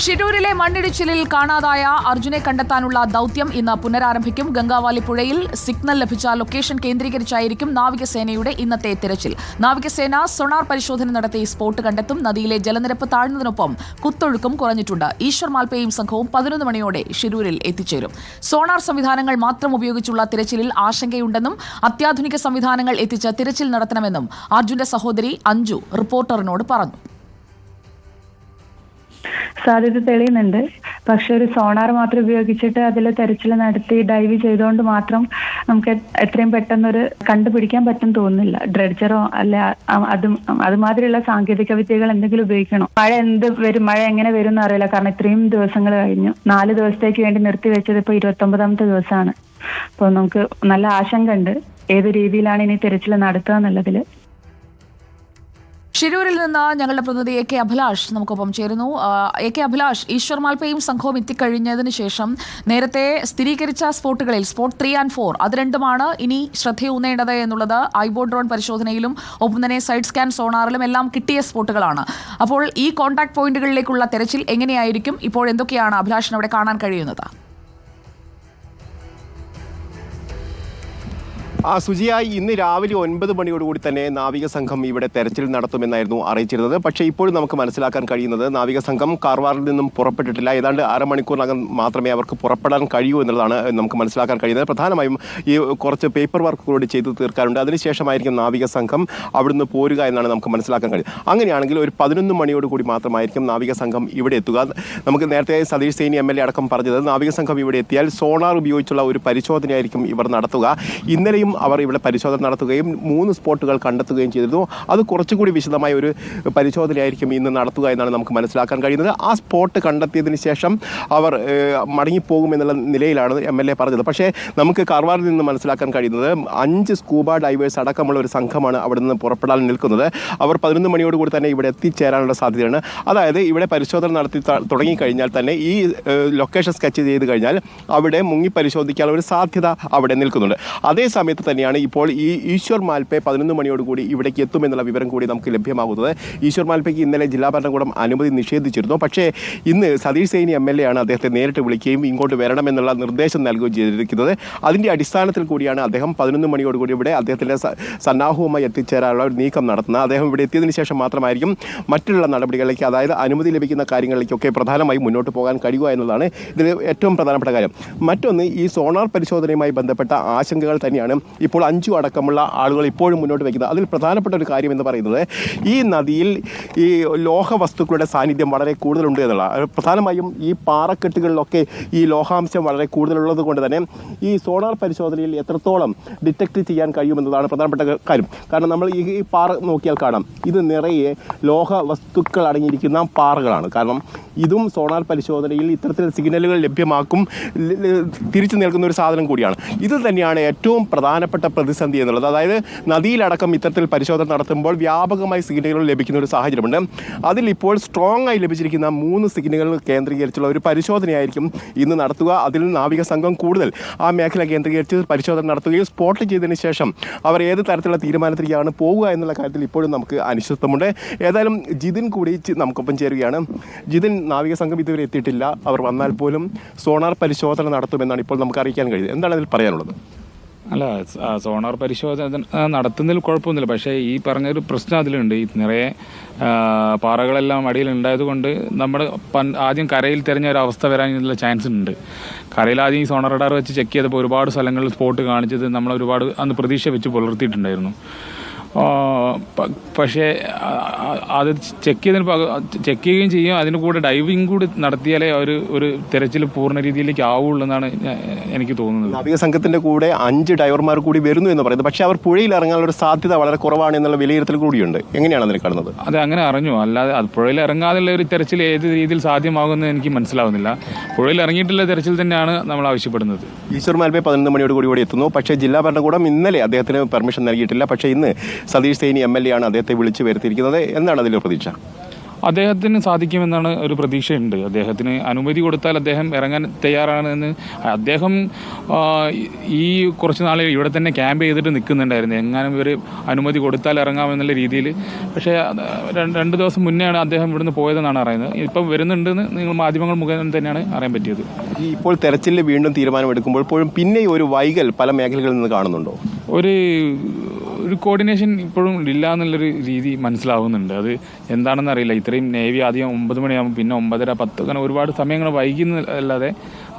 ഷിരൂരിലെ മണ്ണിടിച്ചിലിൽ കാണാതായ അർജുനെ കണ്ടെത്താനുള്ള ദൌത്യം ഇന്ന് പുനരാരംഭിക്കും. ഗംഗാവാലി പുഴയിൽ സിഗ്നൽ ലഭിച്ച ലൊക്കേഷൻ കേന്ദ്രീകരിച്ചായിരിക്കും നാവികസേനയുടെ ഇന്നത്തെ തിരച്ചിൽ. നാവികസേന സോണാർ പരിശോധന നടത്തി സ്പോട്ട് കണ്ടെത്തും. നദിയിലെ ജലനിരപ്പ് താഴ്ന്നതിനൊപ്പം കുത്തൊഴുക്കും കുറഞ്ഞിട്ടുണ്ട്. ഈശ്വർ മാൽപേയും സംഘവും 11 മണിയോടെ ഷിരൂരിൽ എത്തിച്ചേരും. സോണാർ സംവിധാനങ്ങൾ മാത്രം ഉപയോഗിച്ചുള്ള തിരച്ചിലിൽ ആശങ്കയുണ്ടെന്നും അത്യാധുനിക സംവിധാനങ്ങൾ എത്തിച്ച് തിരച്ചിൽ നടത്തണമെന്നും അർജുന്റെ സഹോദരി അഞ്ജു റിപ്പോർട്ടറിനോട് പറഞ്ഞു. സാധ്യത തെളിയുന്നുണ്ട്. പക്ഷെ ഒരു സോണാർ മാത്രം ഉപയോഗിച്ചിട്ട് അതിൽ തെരച്ചിൽ നടത്തി ഡൈവ് ചെയ്തുകൊണ്ട് മാത്രം നമുക്ക് എത്രയും പെട്ടെന്നൊരു കണ്ടുപിടിക്കാൻ പറ്റും തോന്നുന്നില്ല. ഡ്രെഡ്ജറോ അല്ല അതുമാതിരിയുള്ള സാങ്കേതിക വിദ്യകൾ എന്തെങ്കിലും ഉപയോഗിക്കണം. മഴ എങ്ങനെ വരും എന്ന് അറിയില്ല. കാരണം ഇത്രയും ദിവസങ്ങൾ കഴിഞ്ഞു. 4 ദിവസത്തേക്ക് വേണ്ടി നിർത്തിവെച്ചത് ഇപ്പൊ 29ാമത്തെ ദിവസമാണ്. അപ്പോൾ നമുക്ക് നല്ല ആശങ്ക ഉണ്ട് ഏത് രീതിയിലാണ് ഇനി തിരച്ചിൽ നടത്തുക എന്നുള്ളതിൽ. ഷിരൂരിൽ നിന്ന് ഞങ്ങളുടെ പ്രതിനിധി എ കെ അഭിലാഷ് നമുക്കൊപ്പം ചേരുന്നു. എ കെ അഭിലാഷ്, ഈശ്വർ മാൽപേയും സംഘവും എത്തിക്കഴിഞ്ഞതിന് ശേഷം നേരത്തെ സ്ഥിരീകരിച്ച സ്പോട്ടുകളിൽ സ്പോട്ട് 3 and 4 അത് രണ്ടുമാണ് ഇനി ശ്രദ്ധയൂന്നേണ്ടത് എന്നുള്ളത്. ഐബോ ഡ്രോൺ പരിശോധനയിലും ഒപ്പം തന്നെ സൈഡ് സ്കാൻ സോണാറിലും എല്ലാം കിട്ടിയ സ്പോട്ടുകളാണ്. അപ്പോൾ ഈ കോൺടാക്ട് പോയിന്റുകളിലേക്കുള്ള തെരച്ചിൽ എങ്ങനെയായിരിക്കും? ഇപ്പോൾ എന്തൊക്കെയാണ് അഭിലാഷിന് അവിടെ കാണാൻ കഴിയുന്നത്? സുജിയായി ഇന്ന് രാവിലെ 9 മണിയോടുകൂടി തന്നെ നാവിക സംഘം ഇവിടെ തെരച്ചിൽ നടത്തുമെന്നായിരുന്നു അറിയിച്ചിരുന്നത്. പക്ഷേ ഇപ്പോഴും നമുക്ക് മനസ്സിലാക്കാൻ കഴിയുന്നത് നാവിക സംഘം കാർവാറിൽ നിന്നും പുറപ്പെട്ടിട്ടില്ല. ഏതാണ്ട് അരമണിക്കൂറിനകം മാത്രമേ അവർക്ക് പുറപ്പെടാൻ കഴിയൂ എന്നുള്ളതാണ് നമുക്ക് മനസ്സിലാക്കാൻ കഴിയുന്നത്. പ്രധാനമായും ഈ കുറച്ച് പേപ്പർ വർക്ക് കൂടി ചെയ്തു തീർക്കാറുണ്ട്. അതിനുശേഷമായിരിക്കും നാവിക സംഘം അവിടുന്ന് പോരുക എന്നാണ് നമുക്ക് മനസ്സിലാക്കാൻ കഴിയുന്നത്. അങ്ങനെയാണെങ്കിൽ ഒരു 11 മണിയോടുകൂടി മാത്രമായിരിക്കും നാവിക സംഘം ഇവിടെ എത്തുക. നമുക്ക് നേരത്തെ സതീഷ് സൈനി MLA അടക്കം പറഞ്ഞത് നാവിക സംഘം ഇവിടെ എത്തിയാൽ സോണാർ ഉപയോഗിച്ചുള്ള ഒരു പരിശോധനയായിരിക്കും ഇവർ നടത്തുക. ഇന്നലെയും അവർ ഇവിടെ പരിശോധന നടത്തുകയും 3 സ്പോട്ടുകൾ കണ്ടെത്തുകയും ചെയ്തിരുന്നു. അത് കുറച്ചുകൂടി വിശദമായ ഒരു പരിശോധനയായിരിക്കും ഇന്ന് നടത്തുക എന്നാണ് നമുക്ക് മനസ്സിലാക്കാൻ കഴിയുന്നത്. ആ സ്പോട്ട് കണ്ടെത്തിയതിന് ശേഷം അവർ മടങ്ങിപ്പോകുമെന്നുള്ള നിലയിലാണ് MLA പറഞ്ഞത്. പക്ഷേ നമുക്ക് കാർവാറിൽ നിന്ന് മനസ്സിലാക്കാൻ കഴിയുന്നത് 5 സ്കൂബ ഡൈവേഴ്സ് അടക്കമുള്ള ഒരു സംഘമാണ് അവിടെ നിന്ന് പുറപ്പെടാൻ നിൽക്കുന്നത്. അവർ 11 മണിയോടുകൂടി തന്നെ ഇവിടെ എത്തിച്ചേരാനുള്ള സാധ്യതയാണ്. അതായത് ഇവിടെ പരിശോധന നടത്തി തുടങ്ങിക്കഴിഞ്ഞാൽ തന്നെ ഈ ലൊക്കേഷൻ സ്കെച്ച് ചെയ്ത് കഴിഞ്ഞാൽ അവിടെ മുങ്ങി പരിശോധിക്കാനുള്ള ഒരു സാധ്യത അവിടെ നിൽക്കുന്നുണ്ട്. അതേ സമയത്ത് തന്നെയാണ് ഇപ്പോൾ ഈ ഈശ്വർ മാൽപേ 11 മണിയോടുകൂടി ഇവിടേക്ക് എത്തുമെന്നുള്ള വിവരം കൂടി നമുക്ക് ലഭ്യമാകുന്നത്. ഈശ്വർ മാൽപേക്ക് ഇന്നലെ ജില്ലാ ഭരണകൂടം അനുമതി നിഷേധിച്ചിരുന്നു. പക്ഷേ ഇന്ന് സതീഷ് സൈനി MLA ആണ് അദ്ദേഹത്തെ നേരിട്ട് വിളിക്കുകയും ഇങ്ങോട്ട് വരണമെന്നുള്ള നിർദ്ദേശം നൽകുകയും ചെയ്തിരിക്കുന്നത്. അതിൻ്റെ അടിസ്ഥാനത്തിൽ കൂടിയാണ് അദ്ദേഹം 11 മണിയോടുകൂടി ഇവിടെ അദ്ദേഹത്തിൻ്റെ സന്നാഹവുമായി എത്തിച്ചേരാനുള്ള ഒരു നീക്കം നടത്തുന്നത്. അദ്ദേഹം ഇവിടെ എത്തിയതിനു ശേഷം മാത്രമായിരിക്കും മറ്റുള്ള നടപടികളിലേക്ക്, അതായത് അനുമതി ലഭിക്കുന്ന കാര്യങ്ങളിലേക്കൊക്കെ പ്രധാനമായും മുന്നോട്ട് പോകാൻ കഴിയുക എന്നുള്ളതാണ് ഇതിൽ ഏറ്റവും പ്രധാനപ്പെട്ട കാര്യം. മറ്റൊന്ന്, ഈ സോണാർ പരിശോധനയുമായി ബന്ധപ്പെട്ട ആശങ്കകൾ തന്നെയാണ് ഇപ്പോൾ 5 അടക്കമുള്ള ആളുകൾ ഇപ്പോഴും മുന്നോട്ട് വയ്ക്കുന്നത്. അതിൽ പ്രധാനപ്പെട്ട ഒരു കാര്യം എന്ന് പറയുന്നത് ഈ നദിയിൽ ഈ ലോഹ വസ്തുക്കളുടെ സാന്നിധ്യം വളരെ കൂടുതലുണ്ട് എന്നുള്ള. പ്രധാനമായും ഈ പാറക്കെട്ടുകളിലൊക്കെ ഈ ലോഹാംശം വളരെ കൂടുതലുള്ളത് കൊണ്ട് തന്നെ ഈ സോണാർ പരിശോധനയിൽ എത്രത്തോളം ഡിറ്റക്ട് ചെയ്യാൻ കഴിയുമെന്നതാണ് പ്രധാനപ്പെട്ട കാര്യം. കാരണം നമ്മൾ ഈ പാറ നോക്കിയാൽ കാണാം, ഇത് നിറയെ ലോഹ വസ്തുക്കൾ അടങ്ങിയിരിക്കുന്ന പാറകളാണ്. കാരണം ഇതും സോണാർ പരിശോധനയിൽ ഇത്തരത്തിൽ സിഗ്നലുകൾ ലഭ്യമാക്കും, തിരിച്ചു നിൽക്കുന്ന ഒരു സാധനം കൂടിയാണ്. ഇത് തന്നെയാണ് ഏറ്റവും പ്രധാനപ്പെട്ട പ്രതിസന്ധി എന്നുള്ളത്. അതായത് നദിയിലടക്കം ഇത്തരത്തിൽ പരിശോധന നടത്തുമ്പോൾ വ്യാപകമായി സിഗ്നലുകൾ ലഭിക്കുന്ന ഒരു സാഹചര്യമുണ്ട്. അതിൽ ഇപ്പോൾ സ്ട്രോങ് ആയി ലഭിച്ചിരിക്കുന്ന 3 സിഗ്നലുകൾ കേന്ദ്രീകരിച്ചുള്ള ഒരു പരിശോധനയായിരിക്കും ഇന്ന് നടത്തുക. അതിൽ നാവിക സംഘം കൂടുതൽ ആ മേഖല കേന്ദ്രീകരിച്ച് പരിശോധന നടത്തുകയും സ്പോട്ട് ചെയ്തതിന് ശേഷം അവർ ഏത് തരത്തിലുള്ള തീരുമാനത്തിലേക്കാണ് പോകുക എന്നുള്ള കാര്യത്തിൽ ഇപ്പോഴും നമുക്ക് അനിശ്ചിതത്വമുണ്ട്. ഏതായാലും ജിതിൻ കൂടി നമുക്കൊപ്പം ചേരുകയാണ്. ജിതിൻ, നാവിക സംഘം ഇതുവരെ എത്തിയിട്ടില്ല. അവർ വന്നാൽ പോലും സോണാർ പരിശോധന നടത്തുമെന്നാണ് ഇപ്പോൾ നമുക്ക് അറിയിക്കാൻ കഴിയുന്നത്. എന്താണ് അതിൽ പറയാനുള്ളത്? അല്ല, സോണാർ പരിശോധന നടത്തുന്നതിൽ കുഴപ്പമൊന്നുമില്ല. പക്ഷേ ഈ പറഞ്ഞൊരു പ്രശ്നം അതിലുണ്ട്. ഈ നിറയെ പാറകളെല്ലാം അടിയിൽ ഉണ്ടായതുകൊണ്ട് നമ്മൾ ആദ്യം കരയിൽ തിരഞ്ഞ ഒരു അവസ്ഥ വരാനുള്ള ചാൻസ് ഉണ്ട്. കരയിൽ ആദ്യം ഈ സോണാർ റഡാർ വെച്ച് ചെക്ക് ചെയ്തപ്പോൾ ഒരുപാട് സ്ഥലങ്ങളിൽ സ്പോട്ട് കാണിച്ചത് നമ്മൾ ഒരുപാട് അന്ന് പ്രതീക്ഷ വെച്ച് പുലർത്തിയിട്ടുണ്ടായിരുന്നു. പക്ഷേ അത് ചെക്ക് ചെയ്യുകയും ചെയ്യും. അതിന് കൂടെ ഡൈവിങ് കൂടി നടത്തിയാലേ ഒരു തിരച്ചിൽ പൂർണ്ണ രീതിയിലേക്ക് ആവുള്ളൂ എന്നാണ് എനിക്ക് തോന്നുന്നത്. നാവിക സംഘത്തിന്റെ കൂടെ 5 ഡൈവർമാർ കൂടി വരുന്നു എന്ന് പറയുന്നത്. പക്ഷേ അവർ പുഴയിൽ ഇറങ്ങാനുള്ള ഒരു സാധ്യത വളരെ കുറവാണ് എന്നുള്ള വിലയിരുത്തൽ കൂടിയുണ്ട്. എങ്ങനെയാണ് അതിനെ കാണുന്നത്? അതെ, അങ്ങനെ അറിഞ്ഞു. അല്ലാതെ അത് പുഴയിൽ ഇറങ്ങാതെയുള്ള ഒരു തെരച്ചിൽ ഏത് രീതിയിൽ സാധ്യമാകുമെന്ന് എനിക്ക് മനസ്സിലാവുന്നില്ല. പുഴയിൽ ഇറങ്ങിയിട്ടുള്ള തെരച്ചിൽ തന്നെയാണ് നമ്മൾ ആവശ്യപ്പെടുന്നത്. ഈശ്വർ മാൽപേ 11 മണിയോടുകൂടി ഇവിടെ എത്തുന്നു. പക്ഷേ ജില്ലാ ഭരണകൂടം ഇന്നലെ അദ്ദേഹത്തിന് പെർമിഷൻ നൽകിയിട്ടില്ല. പക്ഷേ ഇന്ന് സതീഷ് സൈനി MLA ആണ് അദ്ദേഹത്തെ വിളിച്ചു വരുത്തിയിരിക്കുന്നത്. എന്താണ് അതിലെ പ്രതീക്ഷ? അദ്ദേഹത്തിന് സാധിക്കുമെന്നാണ് ഒരു പ്രതീക്ഷയുണ്ട്. അദ്ദേഹത്തിന് അനുമതി കൊടുത്താൽ അദ്ദേഹം ഇറങ്ങാൻ തയ്യാറാണെന്ന് അദ്ദേഹം ഈ കുറച്ച് നാൾ ഇവിടെ തന്നെ ക്യാമ്പ് ചെയ്തിട്ട് നിൽക്കുന്നുണ്ടായിരുന്നു, എങ്ങാനും ഇവർ അനുമതി കൊടുത്താൽ ഇറങ്ങാമെന്നുള്ള രീതിയിൽ. പക്ഷേ 2 ദിവസം മുന്നെയാണ് അദ്ദേഹം ഇവിടുന്ന് പോയതെന്നാണ് അറിയുന്നത്. ഇപ്പം വരുന്നുണ്ടെന്ന് നിങ്ങൾ മാധ്യമങ്ങൾ മുഖേന തന്നെയാണ് അറിയാൻ പറ്റിയത്. ഈ ഇപ്പോൾ തെരച്ചിലിൽ വീണ്ടും തീരുമാനമെടുക്കുമ്പോഴും പിന്നെ ഒരു വൈകൽ പല മേഖലകളിൽ നിന്ന് കാണുന്നുണ്ടോ? ഒരു കോർഡിനേഷൻ ഇപ്പോഴും ഇല്ല എന്നുള്ളൊരു രീതി മനസ്സിലാവുന്നുണ്ട്. അത് എന്താണെന്ന് അറിയില്ല. ഇത്രയും നേവി ആദ്യം 9 മണിയാകുമ്പോൾ പിന്നെ 9:30, 10 അങ്ങനെ ഒരുപാട് സമയങ്ങൾ വൈകുന്നല്ലാതെ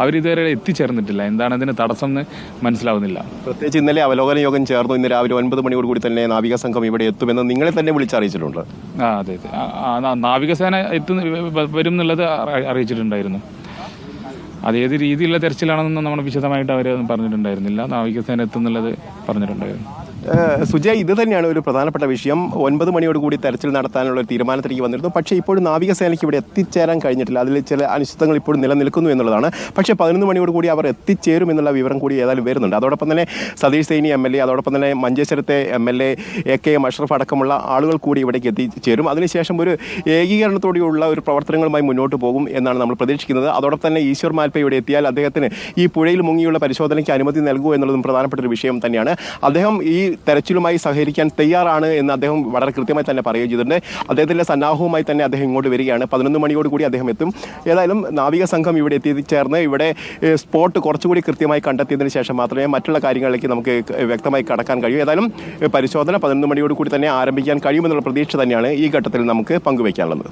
അവരിതുവരെ എത്തിച്ചേർന്നിട്ടില്ല. എന്താണ് അതിന് തടസ്സം എന്ന് മനസ്സിലാവുന്നില്ല. പ്രത്യേകിച്ച് ഇന്നലെ അവലോകന യോഗം ചേർന്നു. ഇന്ന് രാവിലെ 9 മണിയോട് കൂടി തന്നെ നാവിക സംഘം ഇവിടെ എത്തുമെന്ന് നിങ്ങളെ തന്നെ വിളിച്ചറിയിച്ചിട്ടുണ്ട്. അതെ. നാവികസേന വരും എന്നുള്ളത് അറിയിച്ചിട്ടുണ്ടായിരുന്നു. അതേത് രീതിയിലുള്ള തെരച്ചിലാണെന്ന് നമ്മൾ വിശദമായിട്ട് അവർ പറഞ്ഞിട്ടുണ്ടായിരുന്നില്ല. നാവികസേന എത്തുന്നുള്ളത് പറഞ്ഞിട്ടുണ്ടായിരുന്നു. സുജയ, ഇത് തന്നെയാണ് ഒരു പ്രധാനപ്പെട്ട വിഷയം. 9 മണിയോട് കൂടി തെരച്ചിൽ നടത്താനുള്ള ഒരു തീരുമാനത്തിലേക്ക് വന്നിരുന്നു. പക്ഷേ ഇപ്പോഴും നാവികസേനയ്ക്ക് ഇവിടെ എത്തിച്ചേരാൻ കഴിഞ്ഞിട്ടില്ല. അതിൽ ചില അനിശ്ചിതങ്ങൾ ഇപ്പോഴും നിലനിൽക്കുന്നു എന്നുള്ളതാണ്. പക്ഷേ 11 മണിയോട് കൂടി അവർ എത്തിച്ചേരും എന്നുള്ള വിവരം കൂടി ഏതായാലും വരുന്നുണ്ട്. അതോടൊപ്പം തന്നെ സതീഷ് സൈനി MLA, അതോടൊപ്പം തന്നെ മഞ്ചേശ്വരത്തെ MLA AKM അഷ്റഫ് അടക്കമുള്ള ആളുകൾ കൂടി ഇവിടേക്ക് എത്തിച്ചേരും. അതിനുശേഷം ഒരു ഏകീകരണത്തോടെയുള്ള ഒരു പ്രവർത്തനങ്ങളുമായി മുന്നോട്ട് പോകും എന്നാണ് നമ്മൾ പ്രതീക്ഷിക്കുന്നത്. അതോടൊപ്പം തന്നെ ഈശ്വർ മാൽപ്പ ഇവിടെ എത്തിയാൽ അദ്ദേഹത്തിന് ഈ പുഴയിൽ മുങ്ങിയുള്ള പരിശോധനയ്ക്ക് അനുമതി നൽകൂ എന്നുള്ളതും പ്രധാനപ്പെട്ട ഒരു വിഷയം തന്നെയാണ്. അദ്ദേഹം ഈ തെരച്ചിലുമായി സഹകരിക്കാൻ തയ്യാറാണ് എന്ന് അദ്ദേഹം വളരെ കൃത്യമായി തന്നെ പറയുകയും ചെയ്തിട്ടുണ്ട്. അദ്ദേഹത്തിൻ്റെ സന്നാഹവുമായി തന്നെ അദ്ദേഹം ഇങ്ങോട്ട് വരികയാണ്. 11 മണിയോട് കൂടി അദ്ദേഹം എത്തും. ഏതായാലും നാവിക സംഘം ഇവിടെ എത്തിച്ചേർന്ന് ഇവിടെ സ്പോട്ട് കുറച്ചുകൂടി കൃത്യമായി കണ്ടെത്തിയതിന് ശേഷം മാത്രമേ മറ്റുള്ള കാര്യങ്ങളിലേക്ക് നമുക്ക് വ്യക്തമായി കടക്കാൻ കഴിയൂ. ഏതായാലും പരിശോധന 11 മണിയോട് കൂടി തന്നെ ആരംഭിക്കാൻ കഴിയുമെന്നുള്ള പ്രതീക്ഷ തന്നെയാണ് ഈ ഘട്ടത്തിൽ നമുക്ക് പങ്കുവയ്ക്കാനുള്ളത്.